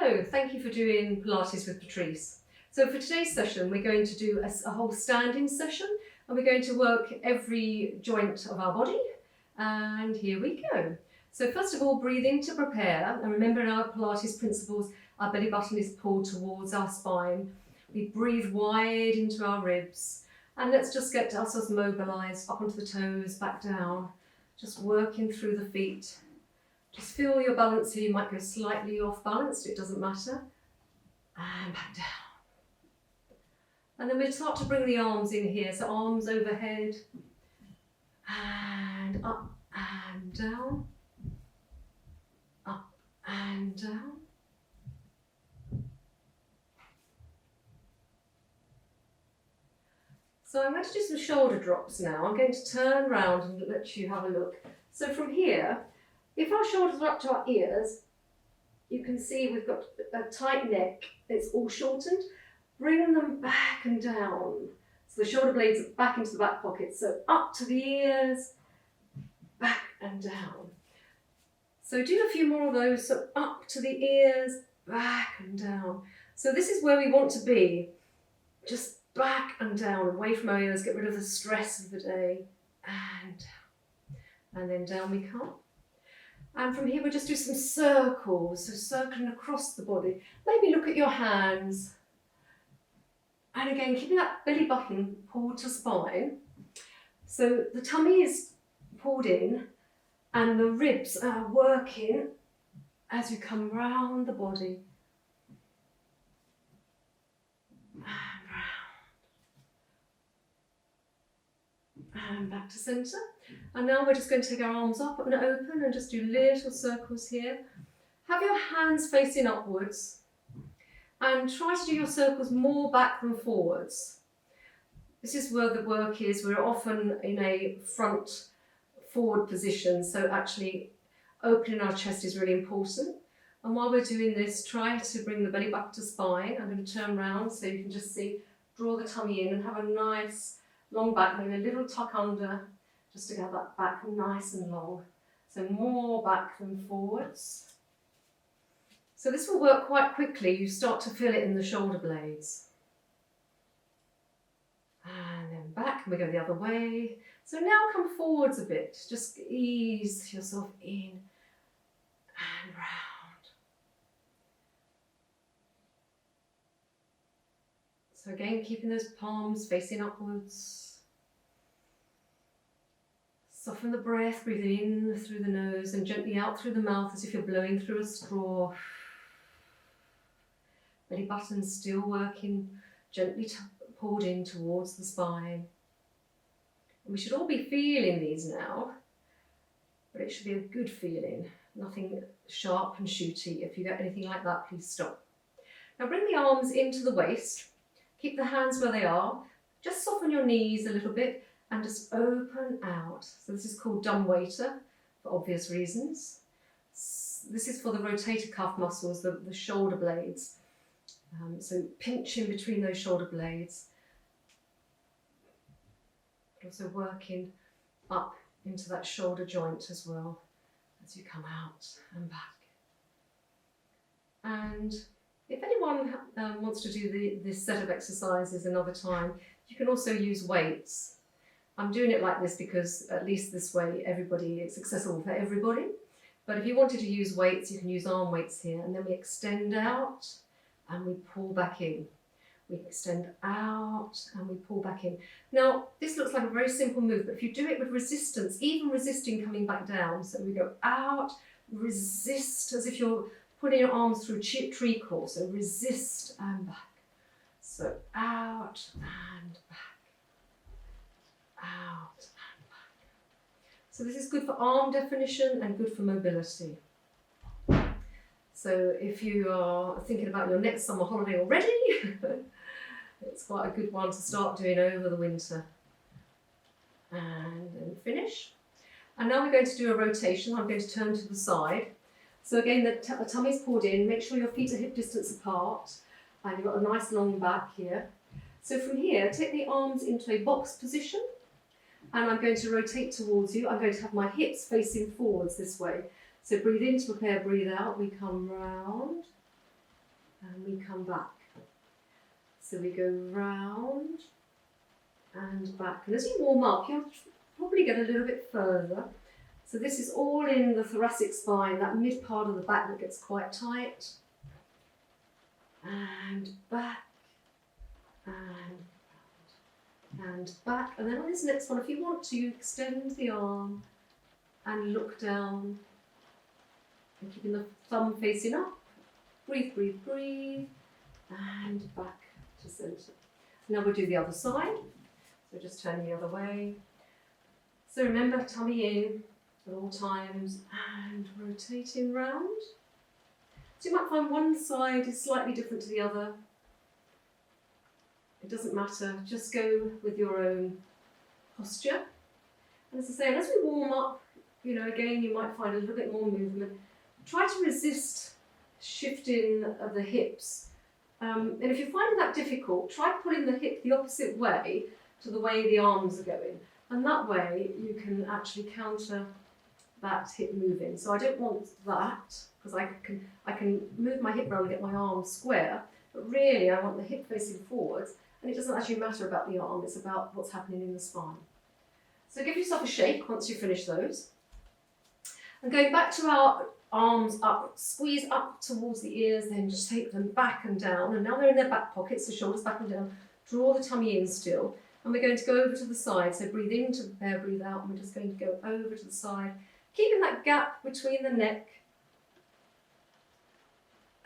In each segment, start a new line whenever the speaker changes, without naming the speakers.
Hello, thank you for doing Pilates with Patrice. So for today's session, we're going to do a whole standing session, and we're going to work every joint of our body. And here we go. So first of all, breathe in to prepare. And remember, in our Pilates principles, our belly button is pulled towards our spine. We breathe wide into our ribs. And let's just get ourselves mobilized up onto the toes, back down, just working through the feet. Just feel your balance here. You might go slightly off balance, it doesn't matter. And back down. And then we start to bring the arms in here. So arms overhead, and up and down, up and down. So I'm going to do some shoulder drops now. I'm going to turn around and let you have a look. So from here, if our shoulders are up to our ears, you can see we've got a tight neck. It's all shortened. Bring them back and down. So the shoulder blades are back into the back pocket. So up to the ears, back and down. So do a few more of those. So up to the ears, back and down. So this is where we want to be. Just back and down, away from our ears. Get rid of the stress of the day. And down. And then down we come. And from here we'll just do some circles, so circling across the body. Maybe look at your hands. And again, keeping that belly button pulled to spine. So the tummy is pulled in and the ribs are working as you come round the body. And back to centre. And now we're just going to take our arms up and open and just do little circles here. Have your hands facing upwards and try to do your circles more back than forwards. This is where the work is. We're often in a front forward position, so actually opening our chest is really important. And while we're doing this, try to bring the belly back to spine. I'm going to turn around so you can just see, draw the tummy in and have a nice long back, maybe a little tuck under, just to have that back nice and long. So more back than forwards. So this will work quite quickly. You start to feel it in the shoulder blades. And then back, and we go the other way. So now come forwards a bit. Just ease yourself in and round. So again, keeping those palms facing upwards. Soften the breath, breathing in through the nose and gently out through the mouth as if you're blowing through a straw. Belly button still working, gently pulled in towards the spine. And we should all be feeling these now, but it should be a good feeling, nothing sharp and shooty. If you get anything like that, please stop. Now bring the arms into the waist, keep the hands where they are, just soften your knees a little bit and just open out. So this is called dumb waiter for obvious reasons. This is for the rotator cuff muscles, the shoulder blades. So pinch in between those shoulder blades, but also working up into that shoulder joint as well as you come out and back. And if anyone wants to do this set of exercises another time, you can also use weights. I'm doing it like this because at least this way it's accessible for everybody. But if you wanted to use weights, you can use arm weights here, and then we extend out and we pull back in. We extend out and we pull back in. Now, this looks like a very simple move, but if you do it with resistance, even resisting coming back down, so we go out, resist, as if you're putting your arms through treacle, so resist and back. So out and back, out and back. So this is good for arm definition and good for mobility. So if you are thinking about your next summer holiday already, it's quite a good one to start doing over the winter. And then finish. And now we're going to do a rotation. I'm going to turn to the side. So again, the tummy's pulled in. Make sure your feet are hip distance apart. And you've got a nice long back here. So from here, take the arms into a box position. And I'm going to rotate towards you. I'm going to have my hips facing forwards this way. So breathe in to prepare, breathe out. We come round and we come back. So we go round and back. And as you warm up, you'll probably get a little bit further. So this is all in the thoracic spine, that mid part of the back that gets quite tight. And back, and back. And then on this next one, if you want to, extend the arm and look down. And keeping the thumb facing up. Breathe, breathe, breathe. And back to centre. Now we'll do the other side. So just turn the other way. So remember, tummy in at all times and rotating round. So you might find one side is slightly different to the other. It doesn't matter, just go with your own posture. And as I say, as we warm up, again, you might find a little bit more movement. Try to resist shifting of the hips. And if you're finding that difficult, try pulling the hip the opposite way to the way the arms are going. And that way you can actually counter that hip moving. So I don't want that, because I can move my hip round and get my arm square, but really I want the hip facing forwards, and it doesn't actually matter about the arm, it's about what's happening in the spine. So give yourself a shake once you finish those. And going back to our arms up, squeeze up towards the ears, then just take them back and down, and now they're in their back pockets, the shoulders back and down, draw the tummy in still, and we're going to go over to the side, so breathe into the bear, breathe out, and we're just going to go over to the side, keeping that gap between the neck,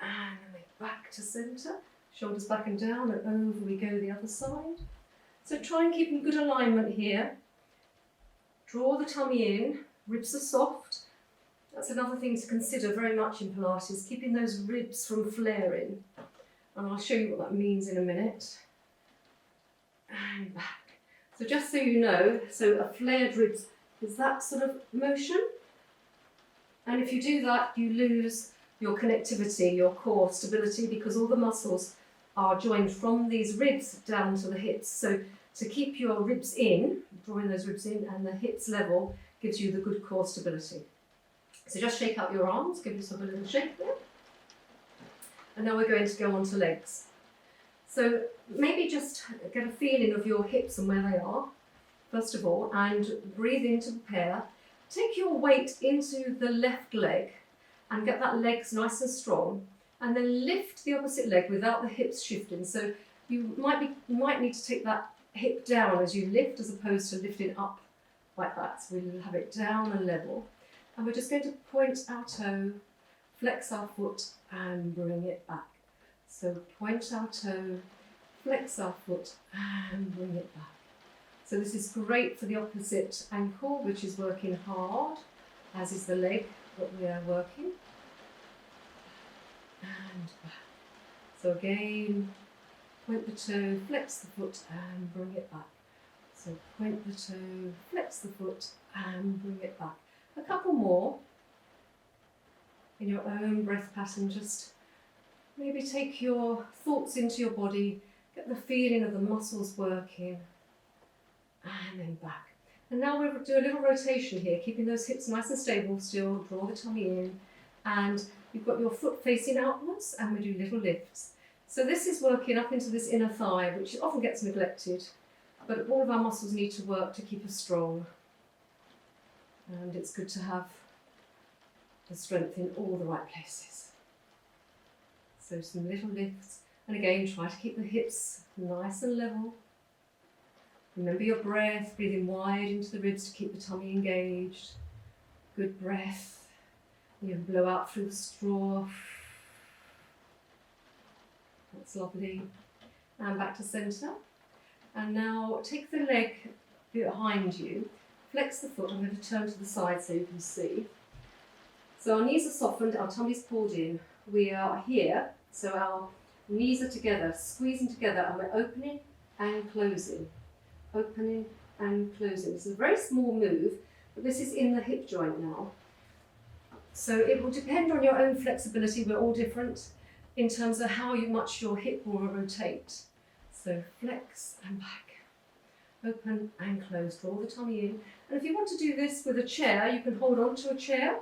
and then we're back to centre, shoulders back and down, and over we go the other side. So try and keep in good alignment here, draw the tummy in, ribs are soft. That's another thing to consider very much in Pilates, keeping those ribs from flaring. And I'll show you what that means in a minute. And back. So just so you know, so a flared ribs is that sort of motion. And if you do that, you lose your connectivity, your core stability, because all the muscles are joined from these ribs down to the hips. So to keep your ribs in, drawing those ribs in, and the hips level gives you the good core stability. So just shake out your arms, give yourself a little shake there. And now we're going to go on to legs. So maybe just get a feeling of your hips and where they are, first of all, and breathe in to prepare. Take your weight into the left leg and get that leg nice and strong, and then lift the opposite leg without the hips shifting. So you might need to take that hip down as you lift, as opposed to lifting up like that. So we'll have it down and level. And we're just going to point our toe, flex our foot, and bring it back. So point our toe, flex our foot, and bring it back. So this is great for the opposite ankle, which is working hard, as is the leg that we are working. And back. So again, point the toe, flex the foot, and bring it back. So point the toe, flex the foot, and bring it back. A couple more in your own breath pattern. Just maybe take your thoughts into your body, get the feeling of the muscles working, and then back. And now we'll do a little rotation here, keeping those hips nice and stable still, draw the tummy in, and you've got your foot facing outwards, and we do little lifts. So this is working up into this inner thigh, which often gets neglected, but all of our muscles need to work to keep us strong. And it's good to have the strength in all the right places. So some little lifts, and again try to keep the hips nice and level. Remember your breath, breathing wide into the ribs to keep the tummy engaged. Good breath. You can blow out through the straw. That's lovely. And back to centre. And now take the leg behind you. Flex the foot. I'm going to turn to the side so you can see. So our knees are softened, our tummy's pulled in. We are here, so our knees are together, squeezing together, and we're opening and closing. Opening and closing. This is a very small move, but this is in the hip joint now. So it will depend on your own flexibility. We're all different in terms of how much your hip will rotate. So flex and back. Open and close, draw the tummy in. And if you want to do this with a chair, you can hold on to a chair.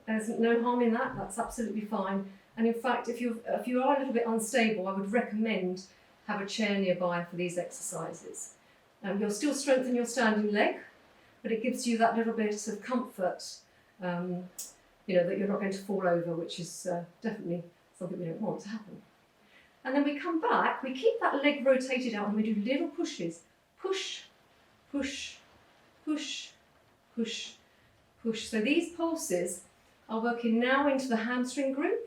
There's no harm in that, that's absolutely fine. And in fact, if you are a little bit unstable, I would recommend have a chair nearby for these exercises. You'll still strengthen your standing leg, but it gives you that little bit of comfort, you know, that you're not going to fall over, which is definitely something we don't want to happen. And then we come back, we keep that leg rotated out and we do little pushes. Push, push, push, push, push. So these pulses are working now into the hamstring group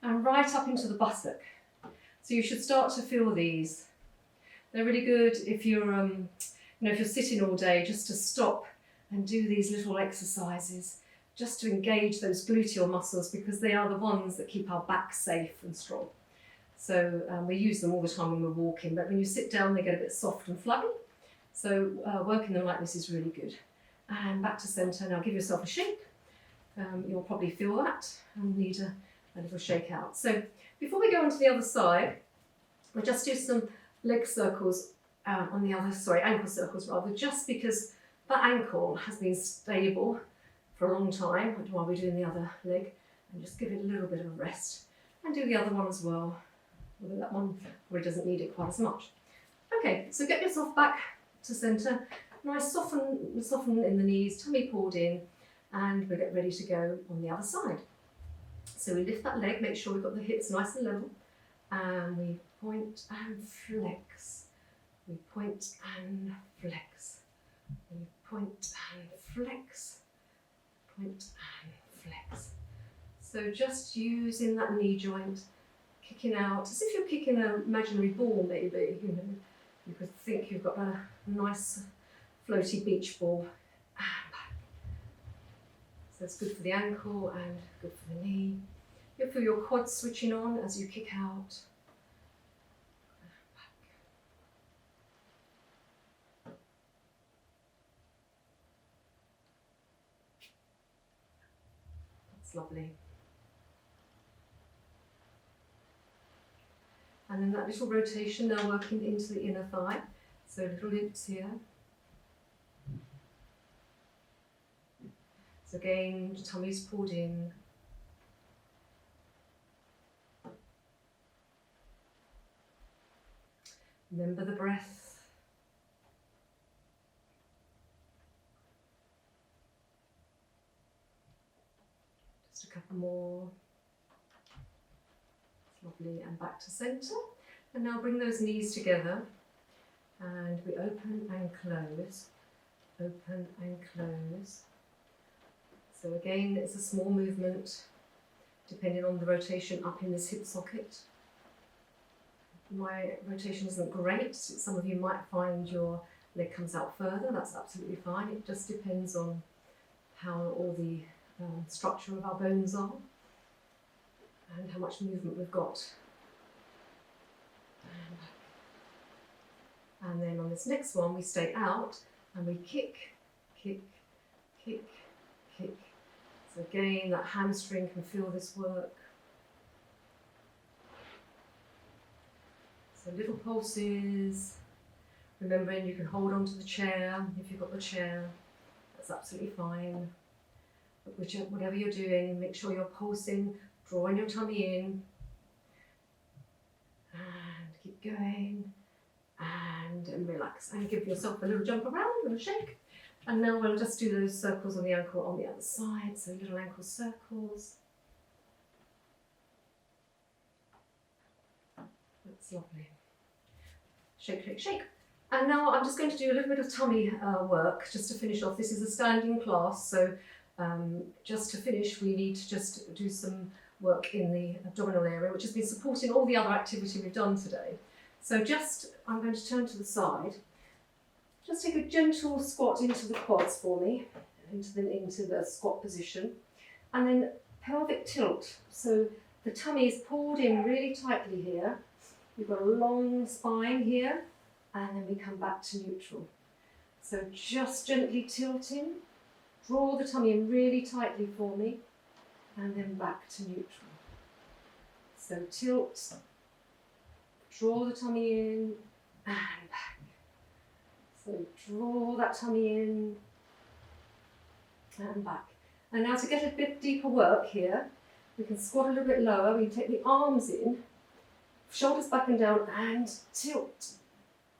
and right up into the buttock. So you should start to feel these. They're really good if you're, you know, if you're sitting all day, just to stop and do these little exercises, just to engage those gluteal muscles, because they are the ones that keep our back safe and strong. So we use them all the time when we're walking, but when you sit down, they get a bit soft and flabby. So working them like this is really good. And back to centre. Now give yourself a shake. You'll probably feel that and need a little shake out. So before we go on to the other side, we'll just do some leg circles on the other, ankle circles rather, just because that ankle has been stable for a long time while we're doing the other leg, and just give it a little bit of a rest. And do the other one as well, although that one probably doesn't need it quite as much. Okay, so get yourself back to centre. Nice soften in the knees, tummy pulled in, and we get ready to go on the other side. So we lift that leg, make sure we've got the hips nice and level, and we point and flex. We point and flex. We point and flex. Point and flex. So just using that knee joint, kicking out, as if you're kicking an imaginary ball maybe, you know. You could think you've got a nice floaty beach ball. And back. So it's good for the ankle and good for the knee. You'll feel your quads switching on as you kick out. That's lovely. And then that little rotation now working into the inner thigh. So little loops here. So again, the tummy's pulled in. Remember the breath. Just a couple more. Lovely, and back to centre. And now bring those knees together and we open and close, open and close. So again, it's a small movement depending on the rotation up in this hip socket. My rotation isn't great. Some of you might find your leg comes out further. That's absolutely fine. It just depends on how all the structure of our bones are and how much movement we've got. And then on this next one, we stay out and we kick, kick, kick, kick. So again, that hamstring can feel this work. So little pulses. Remembering you can hold onto the chair if you've got the chair. That's absolutely fine. But whatever you're doing, make sure you're pulsing, drawing your tummy in. And keep going. And relax. And give yourself a little jump around and a shake. And now we'll just do those circles on the ankle on the other side. So little ankle circles. That's lovely. Shake, shake, shake. And now I'm just going to do a little bit of tummy work just to finish off. This is a standing class, so just to finish we need to just do some work in the abdominal area, which has been supporting all the other activity we've done today. So I'm going to turn to the side. Just take a gentle squat into the quads for me, into the squat position, and then pelvic tilt. So the tummy is pulled in really tightly here. We've got a long spine here, and then we come back to neutral. So just gently tilting, draw the tummy in really tightly for me, and then back to neutral. So tilt, draw the tummy in, and back. So draw that tummy in, and back. And now to get a bit deeper work here, We can squat a little bit lower. We can take the arms in, shoulders back and down, and tilt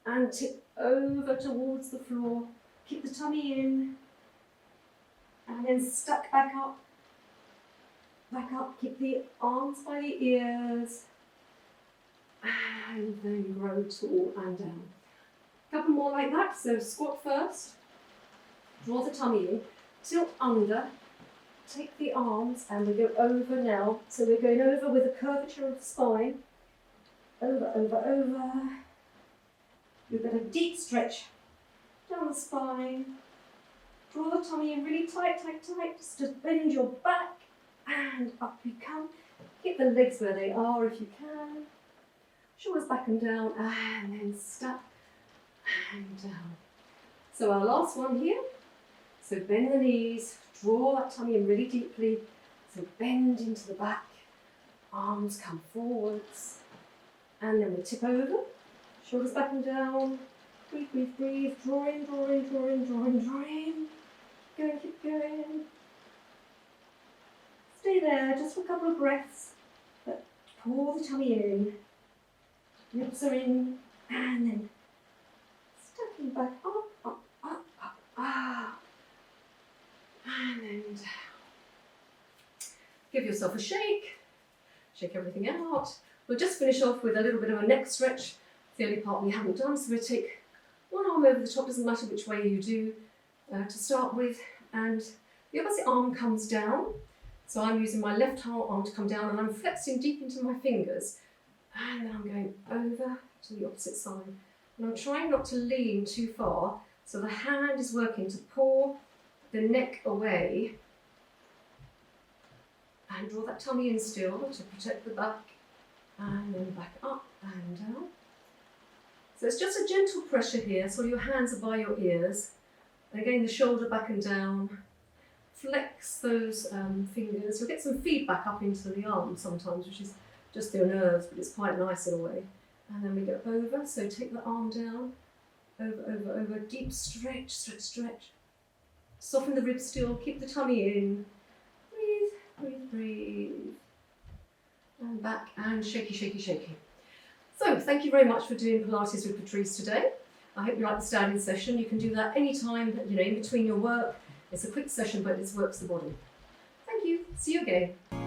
and tip over towards the floor. Keep the tummy in, and then stuck back up. Back up. Keep the arms by the ears, and then grow tall and down. A couple more like that. So squat first. Draw the tummy in. Tilt under. Take the arms and we go over now. So we're going over with a curvature of the spine. Over, over, over. We've got a deep stretch down the spine. Draw the tummy in really tight, tight, tight. Just to bend your back and up you come. Keep the legs where they are if you can. Shoulders back and down and then step and down. So our last one here. So bend the knees. Draw that tummy in really deeply. So bend into the back. Arms come forwards. And then we tip over. Shoulders back and down. Breathe, breathe, breathe. Draw in, draw in, draw in, draw in, draw in. Keep going. Stay there just for a couple of breaths. But pour the tummy in. Ribs are in. And then stepping back up, up, up, up, up. And then down. Give yourself a shake. Shake everything out. We'll just finish off with a little bit of a neck stretch. It's the only part we haven't done. So we'll take one arm over the top, doesn't matter which way you do, to start with. And the opposite arm comes down. So I'm using my left arm to come down and I'm flexing deep into my fingers. And then I'm going over to the opposite side. And I'm trying not to lean too far. So the hand is working to pull the neck away and draw that tummy in still to protect the back, and then back up and down. So it's just a gentle pressure here, so your hands are by your ears. And again, the shoulder back and down. Flex those fingers. You'll get some feedback up into the arm sometimes, which is just your nerves, but it's quite nice in a way. And then we go over, so take the arm down, over, over, over, deep stretch, stretch, stretch. Soften the ribs still, keep the tummy in. Breathe, breathe, breathe. And back and shaky, shaky, shaky. So thank you very much for doing Pilates with Patrice today. I hope you like the standing session. You can do that anytime, in between your work. It's a quick session, but it works the body. Thank you. See you again.